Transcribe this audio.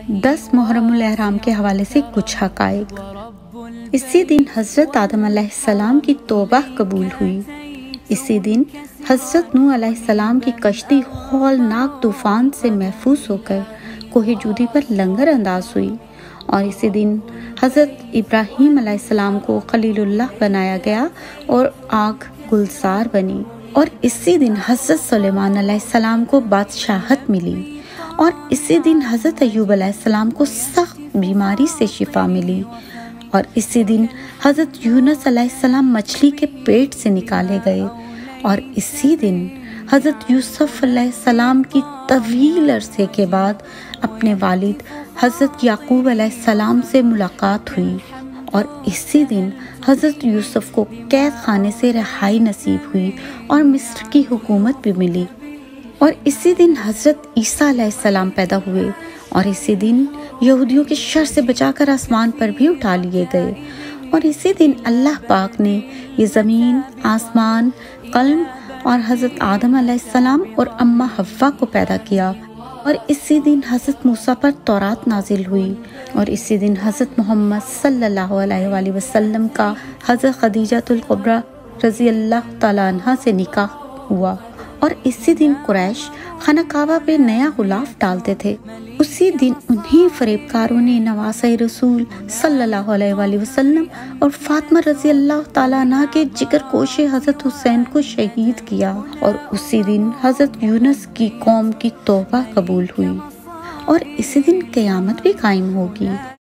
10 محرم الاحرام کے حوالے سے کچھ حقائق۔ اسی دن حضرت آدم علیہ السلام کی توبہ قبول ہوئی۔ اسی دن حضرت نوح علیہ السلام کی کشتی ہولناک طوفان سے محفوظ ہو کر کوہ جودی پر لنگر انداز ہوئی، اور اسی دن حضرت ابراہیم علیہ السلام کو خلیل اللہ بنایا گیا اور آگ گلزار بنی، اور اسی دن حضرت سلیمان علیہ السلام کو بادشاہت ملی، اور اسی دن حضرت ایوب علیہ السلام کو سخت بیماری سے شفا ملی، اور اسی دن حضرت یونس علیہ السلام مچھلی کے پیٹ سے نکالے گئے، اور اسی دن حضرت یوسف علیہ السلام کی طویل عرصے کے بعد اپنے والد حضرت یعقوب علیہ السلام سے ملاقات ہوئی، اور اسی دن حضرت یوسف کو قید خانے سے رہائی نصیب ہوئی اور مصر کی حکومت بھی ملی، اور اسی دن حضرت عیسیٰ علیہ السلام پیدا ہوئے، اور اسی دن یہودیوں کے شر سے بچا کر آسمان پر بھی اٹھا لیے گئے، اور اسی دن اللہ پاک نے یہ زمین، آسمان، قلم اور حضرت آدم علیہ السلام اور اماں حوا کو پیدا کیا، اور اسی دن حضرت موسیٰ پر تورات نازل ہوئی، اور اسی دن حضرت محمد صلی اللہ علیہ وآلہ وسلم کا حضرت خدیجہ الکبریٰ رضی اللہ تعالیٰ عنہ سے نکاح ہوا، اور اسی دن قریش خانہ کعبہ پہ نیا غلاف ڈالتے تھے۔ اسی دن انہی فریب کاروں نے نواسہ رسول صلی اللہ علیہ وآلہ وسلم اور فاطمہ رضی اللہ تعالیٰ عنہ کے جگر کوش حضرت حسین کو شہید کیا، اور اسی دن حضرت یونس کی قوم کی توبہ قبول ہوئی، اور اسی دن قیامت بھی قائم ہوگی۔